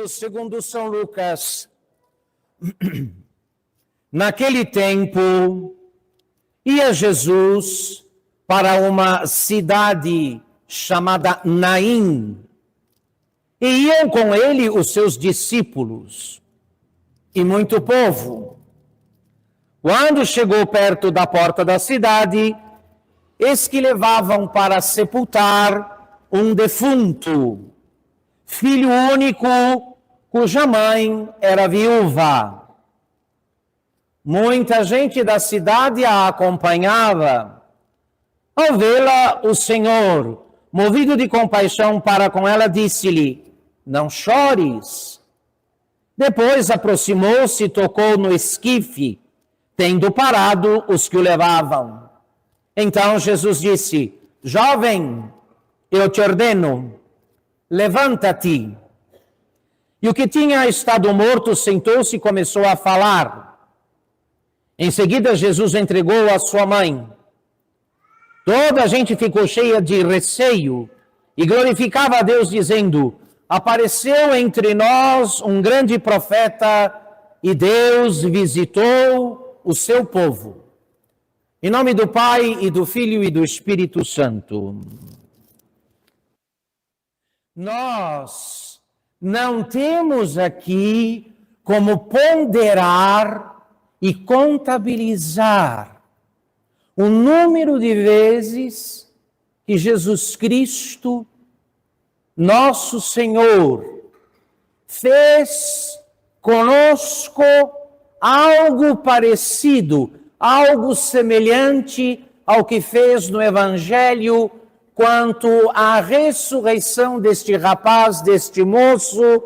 Evangelho segundo São Lucas. Naquele tempo, ia Jesus para uma cidade chamada Naim, e iam com ele os seus discípulos e muito povo. Quando chegou perto da porta da cidade, eis que levavam para sepultar um defunto, filho único, cuja mãe era viúva. Muita gente da cidade a acompanhava. Ao vê-la, o Senhor, movido de compaixão para com ela, disse-lhe: não chores. Depois aproximou-se e tocou no esquife, tendo parado os que o levavam. Então Jesus disse: jovem, eu te ordeno, levanta-te. E o que tinha estado morto sentou-se e começou a falar. Em seguida, Jesus entregou a sua mãe. Toda a gente ficou cheia de receio e glorificava a Deus, dizendo: apareceu entre nós um grande profeta e Deus visitou o seu povo. Em nome do Pai, e do Filho, e do Espírito Santo. Nós não temos aqui como ponderar e contabilizar o número de vezes que Jesus Cristo, nosso Senhor, fez conosco algo parecido, algo semelhante ao que fez no Evangelho quanto à ressurreição deste rapaz, deste moço,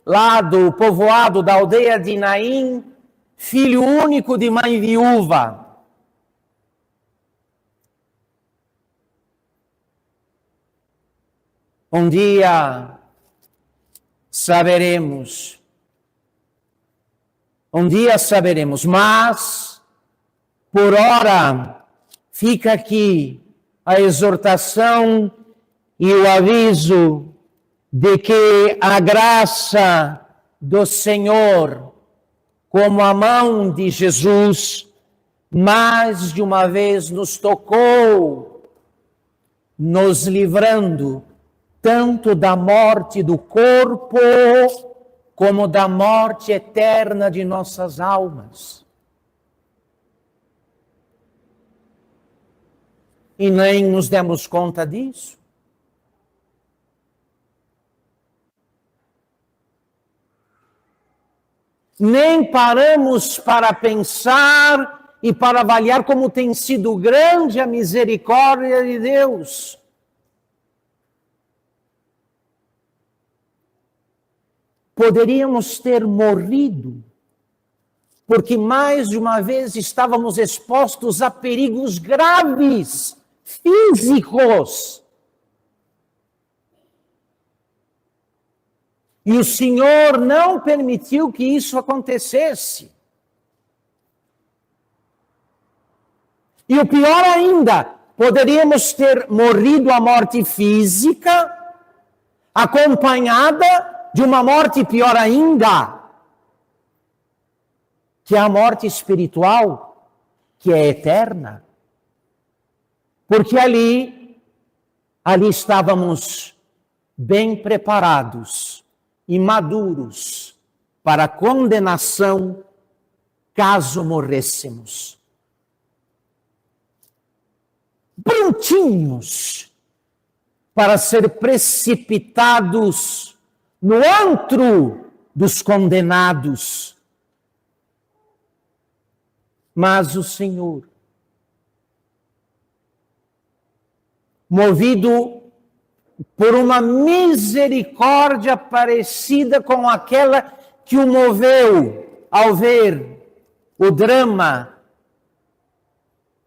lá do povoado da aldeia de Naim, filho único de mãe viúva. Um dia saberemos, mas por ora fica aqui a exortação e o aviso de que a graça do Senhor, como a mão de Jesus, mais de uma vez nos tocou, nos livrando tanto da morte do corpo, como da morte eterna de nossas almas. E nem nos demos conta disso. Nem paramos para pensar e para avaliar como tem sido grande a misericórdia de Deus. Poderíamos ter morrido, porque mais de uma vez estávamos expostos a perigos graves, físicos. E o Senhor não permitiu que isso acontecesse. E o pior ainda, poderíamos ter morrido a morte física, acompanhada de uma morte pior ainda, que é a morte espiritual, que é eterna. Porque ali estávamos bem preparados e maduros para a condenação caso morrêssemos. Prontinhos para ser precipitados no antro dos condenados. Mas o Senhor, movido por uma misericórdia parecida com aquela que o moveu ao ver o drama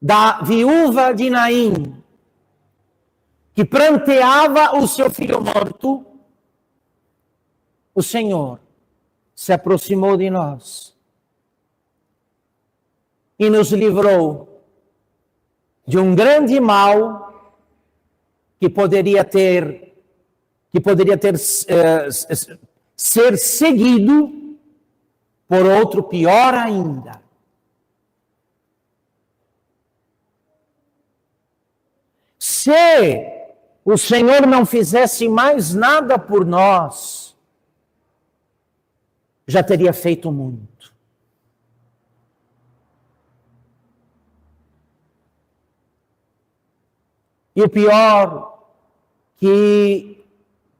da viúva de Naim, que pranteava o seu filho morto, o Senhor se aproximou de nós e nos livrou de um grande mal que poderia ter ser seguido por outro pior ainda. Se o Senhor não fizesse mais nada por nós, já teria feito muito. E o pior, que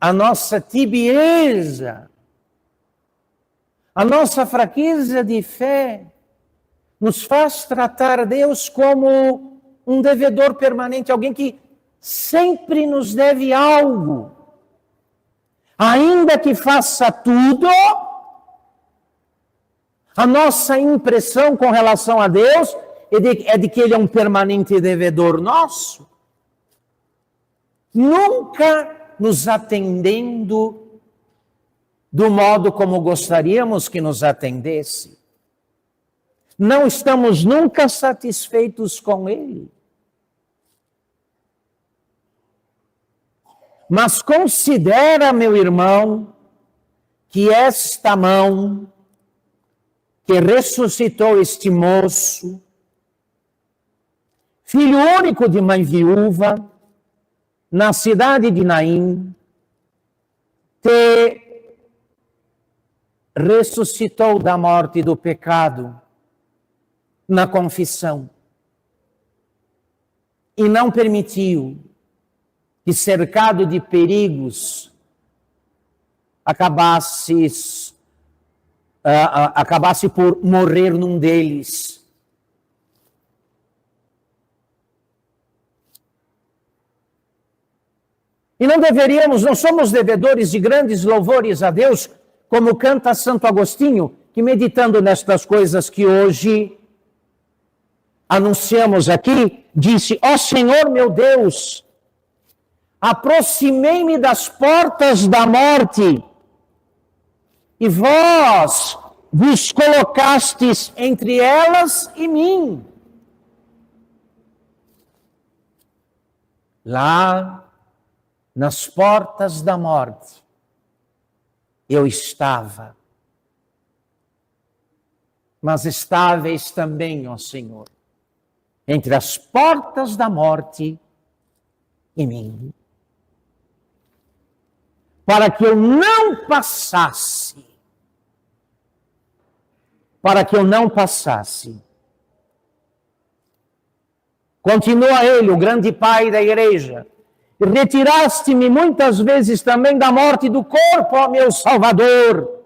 a nossa tibieza, a nossa fraqueza de fé, nos faz tratar Deus como um devedor permanente, alguém que sempre nos deve algo. Ainda que faça tudo, a nossa impressão com relação a Deus é de que Ele é um permanente devedor nosso. Nunca nos atendendo do modo como gostaríamos que nos atendesse. Não estamos nunca satisfeitos com Ele. Mas considera, meu irmão, que esta mão que ressuscitou este moço, filho único de mãe viúva, na cidade de Naim, te ressuscitou da morte e do pecado na confissão e não permitiu que, cercado de perigos, acabasse por morrer num deles. E não somos devedores de grandes louvores a Deus, como canta Santo Agostinho, que meditando nestas coisas que hoje anunciamos aqui, disse: ó Senhor meu Deus, aproximei-me das portas da morte, e vós vos colocastes entre elas e mim. Lá, nas portas da morte, eu estava. Mas estáveis também, ó Senhor, entre as portas da morte e mim, para que eu não passasse, Continua ele, o grande pai da igreja: retiraste-me muitas vezes também da morte do corpo, ó meu Salvador,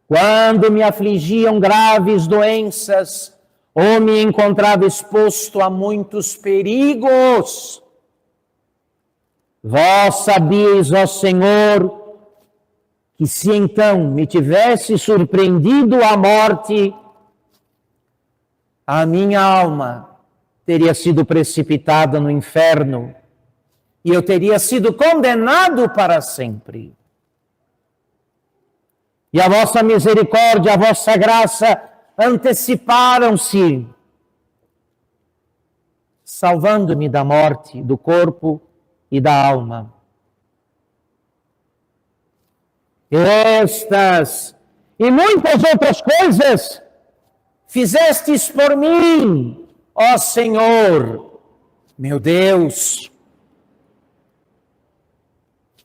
quando me afligiam graves doenças, ou me encontrava exposto a muitos perigos. Vós sabíeis, ó Senhor, que se então me tivesse surpreendido a morte, a minha alma teria sido precipitada no inferno e eu teria sido condenado para sempre. E a vossa misericórdia, a vossa graça anteciparam-se, salvando-me da morte, do corpo e da alma. Estas e muitas outras coisas fizestes por mim, ó Senhor, meu Deus.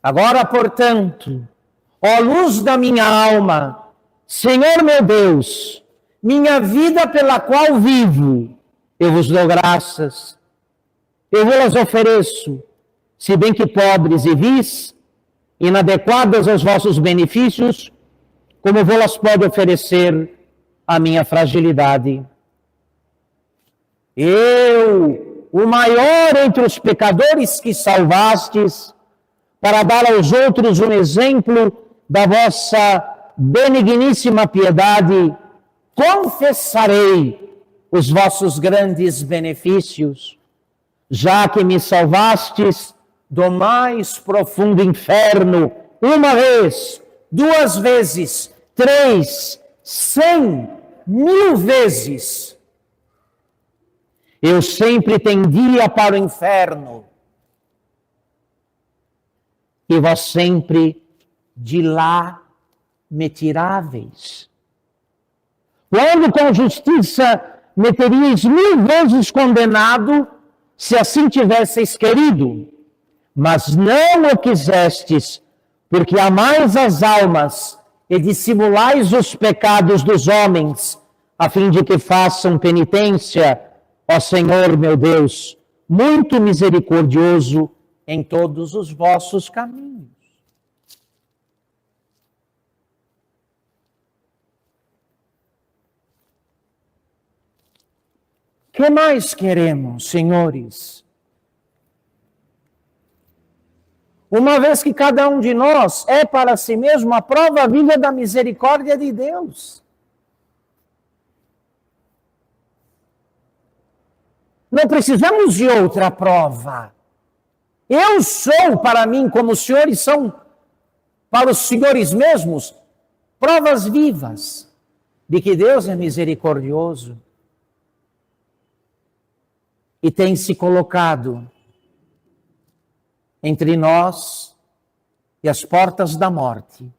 Agora, portanto, ó luz da minha alma, Senhor meu Deus, minha vida pela qual vivo, eu vos dou graças, eu vos ofereço, se bem que pobres e vis, inadequadas aos vossos benefícios, como vos pode oferecer a minha fragilidade. Eu, o maior entre os pecadores que salvastes, para dar aos outros um exemplo da vossa benigníssima piedade, confessarei os vossos grandes benefícios, já que me salvastes do mais profundo inferno, uma vez, 2 vezes, 3, 100, 1000 vezes. Eu sempre tendia para o inferno, e vós sempre de lá me tiráveis. Quando com justiça me teríeis 1000 vezes condenado, se assim tivesseis querido. Mas não o quisestes, porque amais as almas e dissimulais os pecados dos homens, a fim de que façam penitência, ó Senhor meu Deus, muito misericordioso em todos os vossos caminhos. Que mais queremos, senhores? Uma vez que cada um de nós é para si mesmo a prova viva da misericórdia de Deus. Não precisamos de outra prova. Eu sou para mim, como os senhores são para os senhores mesmos, provas vivas de que Deus é misericordioso e tem se colocado entre nós e as portas da morte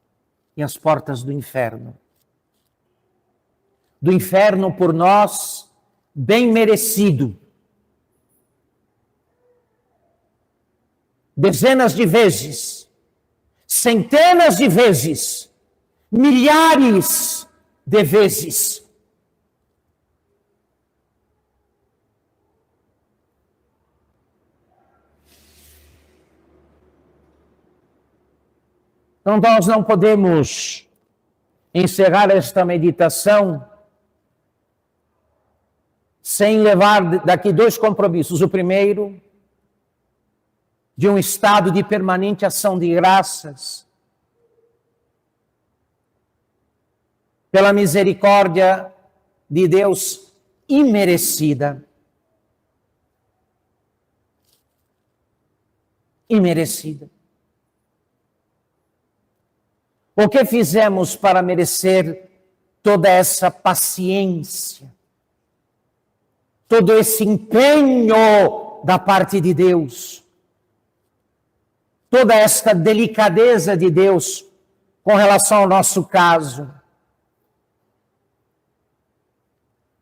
e as portas do inferno. Do inferno por nós, bem merecido. Dezenas de vezes, centenas de vezes, milhares de vezes. Então, nós não podemos encerrar esta meditação sem levar daqui 2 compromissos. O primeiro, de um estado de permanente ação de graças pela misericórdia de Deus imerecida. Imerecida. O que fizemos para merecer toda essa paciência, todo esse empenho da parte de Deus, toda esta delicadeza de Deus com relação ao nosso caso?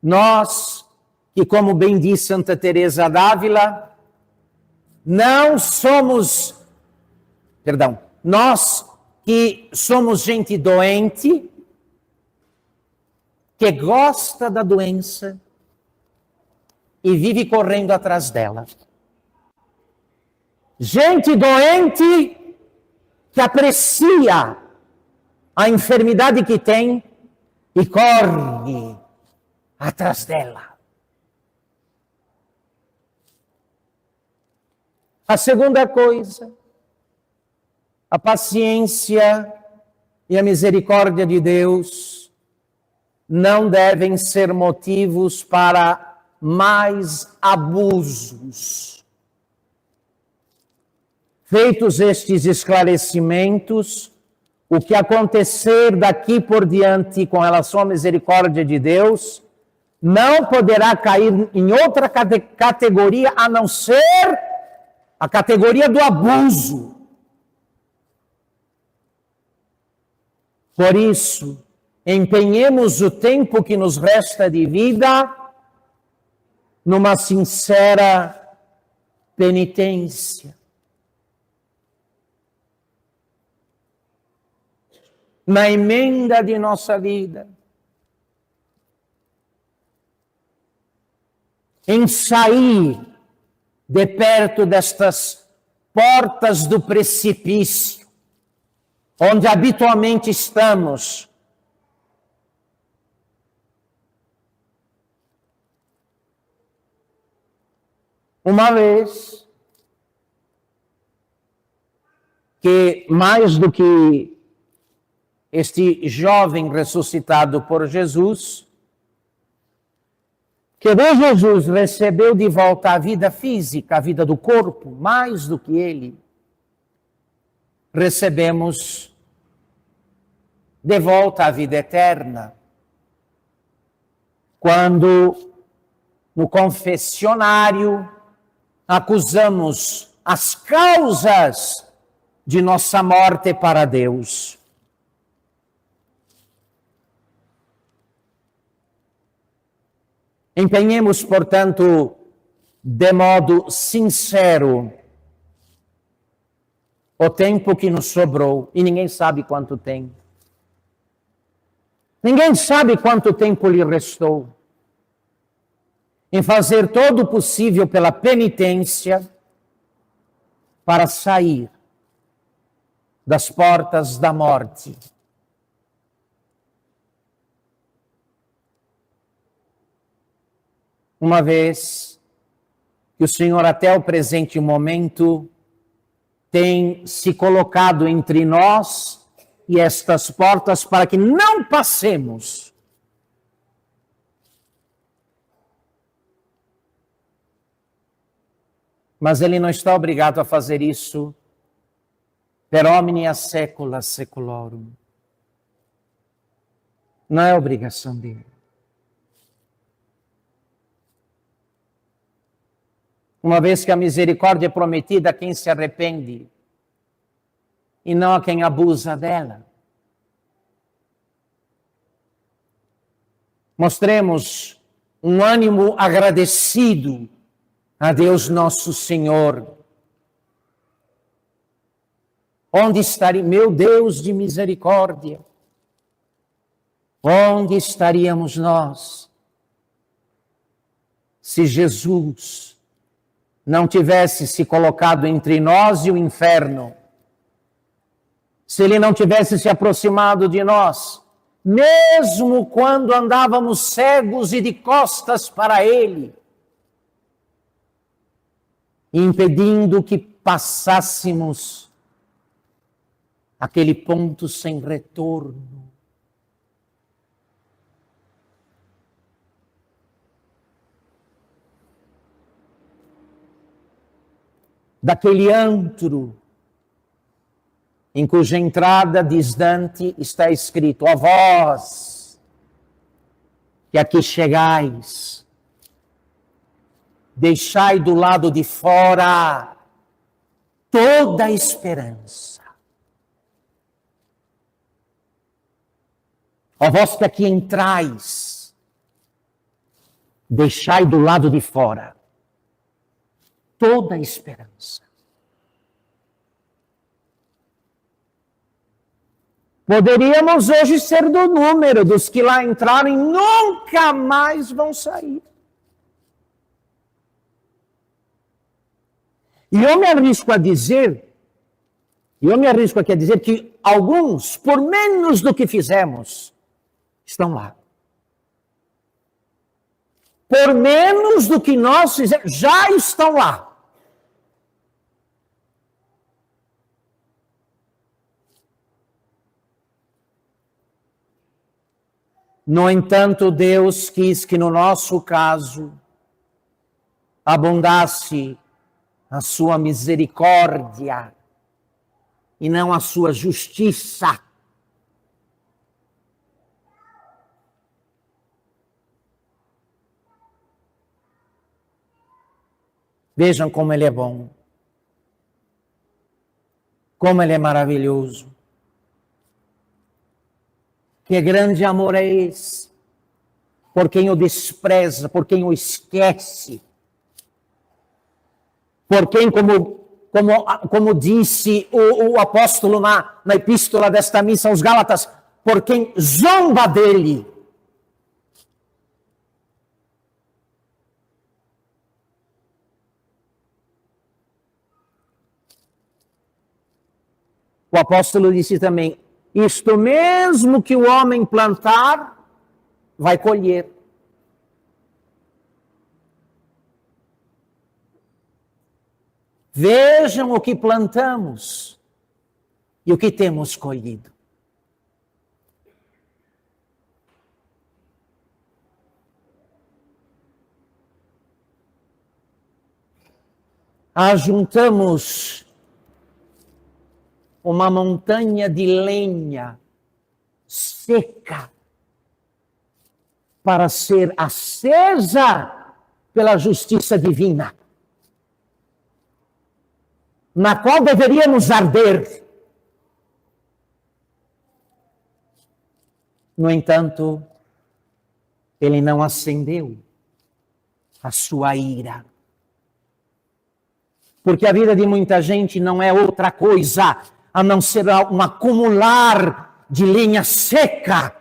Nós, que como bem disse Santa Teresa d'Ávila, nós que somos gente doente, que gosta da doença e vive correndo atrás dela. Gente doente que aprecia a enfermidade que tem e corre atrás dela. A segunda coisa, a paciência e a misericórdia de Deus não devem ser motivos para mais abusos. Feitos estes esclarecimentos, o que acontecer daqui por diante com relação à misericórdia de Deus não poderá cair em outra categoria a não ser a categoria do abuso. Por isso, empenhemos o tempo que nos resta de vida numa sincera penitência. Na emenda de nossa vida. Em sair de perto destas portas do precipício, onde habitualmente estamos. Uma vez que, mais do que este jovem ressuscitado por Jesus, que de Jesus recebeu de volta a vida física, a vida do corpo, mais do que ele, recebemos de volta a vida eterna. Quando no confessionário acusamos as causas de nossa morte para Deus. Empenhemos, portanto, de modo sincero, o tempo que nos sobrou, e ninguém sabe quanto tem. Ninguém sabe quanto tempo lhe restou, em fazer todo o possível pela penitência para sair das portas da morte. Uma vez que o Senhor, até o presente momento, tem se colocado entre nós e estas portas para que não passemos. Mas Ele não está obrigado a fazer isso per omnia saecula saeculorum. Não é obrigação dele. Uma vez que a misericórdia é prometida a quem se arrepende e não a quem abusa dela. Mostremos um ânimo agradecido a Deus nosso Senhor. Onde estaria, meu Deus de misericórdia, onde estaríamos nós se Jesus não tivesse se colocado entre nós e o inferno, se Ele não tivesse se aproximado de nós, mesmo quando andávamos cegos e de costas para Ele, impedindo que passássemos aquele ponto sem retorno. Daquele antro em cuja entrada, diz Dante, está escrito: a vós que aqui chegais, deixai do lado de fora toda a esperança. A vós que aqui entrais, deixai do lado de fora toda a esperança. Poderíamos hoje ser do número dos que lá entraram e nunca mais vão sair. E eu me arrisco aqui a dizer que alguns, por menos do que fizemos, estão lá. Por menos do que nós fizemos, já estão lá. No entanto, Deus quis que no nosso caso abundasse a sua misericórdia e não a sua justiça. Vejam como Ele é bom, como Ele é maravilhoso. Que grande amor é esse, por quem o despreza, por quem o esquece, por quem, como disse o apóstolo na epístola desta missa aos Gálatas, por quem zomba dele. O apóstolo disse também: isto mesmo que o homem plantar, vai colher. Vejam o que plantamos e o que temos colhido. Ajuntamos uma montanha de lenha seca para ser acesa pela justiça divina, na qual deveríamos arder. No entanto, ele não acendeu a sua ira. Porque a vida de muita gente não é outra coisa a não ser um acumular de lenha seca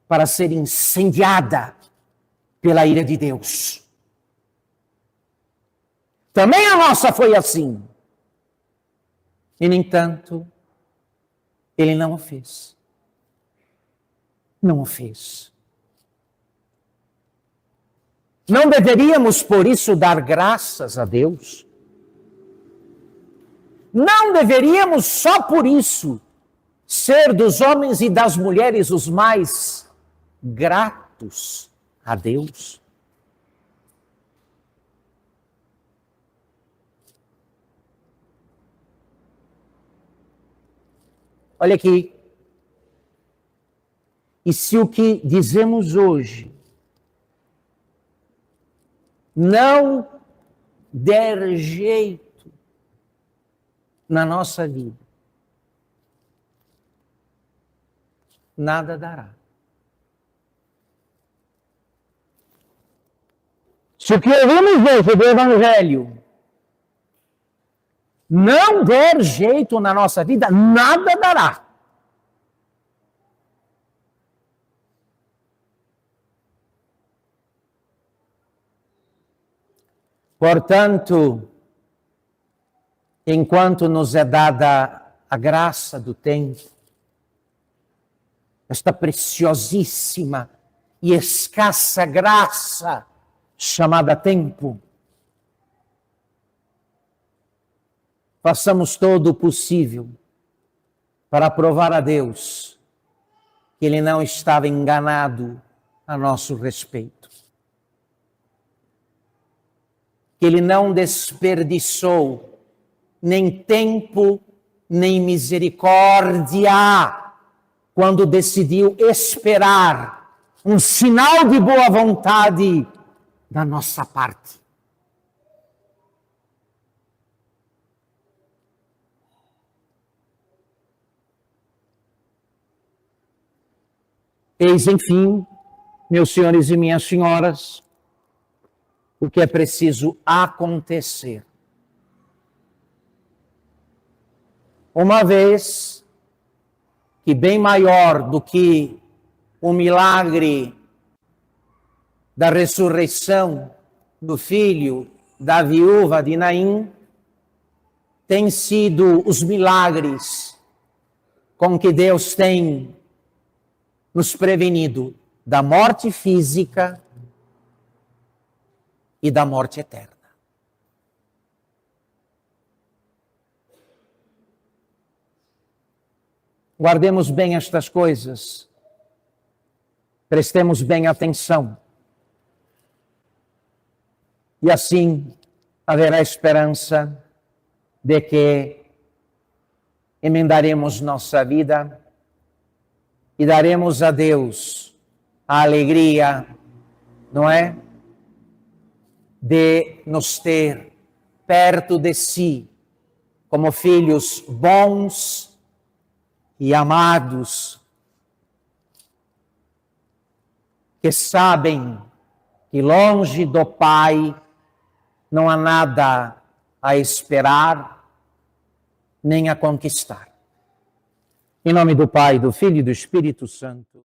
para ser incendiada pela ira de Deus. Também a nossa foi assim. E, no entanto, ele não o fez. Não o fez. Não deveríamos, por isso, dar graças a Deus? Não deveríamos, só por isso, ser dos homens e das mulheres os mais gratos a Deus? Olha aqui. E se o que dizemos hoje não der jeito na nossa vida, nada dará. Se o que ouvimos hoje do Evangelho não der jeito na nossa vida, nada dará. Portanto, enquanto nos é dada a graça do tempo, esta preciosíssima e escassa graça chamada tempo, façamos todo o possível para provar a Deus que Ele não estava enganado a nosso respeito. Que Ele não desperdiçou nem tempo, nem misericórdia, quando decidiu esperar um sinal de boa vontade da nossa parte. Eis, enfim, meus senhores e minhas senhoras, o que é preciso acontecer. Uma vez que bem maior do que o milagre da ressurreição do filho da viúva de Naim, tem sido os milagres com que Deus tem nos prevenido da morte física e da morte eterna. Guardemos bem estas coisas, prestemos bem atenção, e assim haverá esperança de que emendaremos nossa vida e daremos a Deus a alegria, não é? De nos ter perto de si, como filhos bons e amados, que sabem que longe do Pai não há nada a esperar, nem a conquistar. Em nome do Pai, do Filho e do Espírito Santo.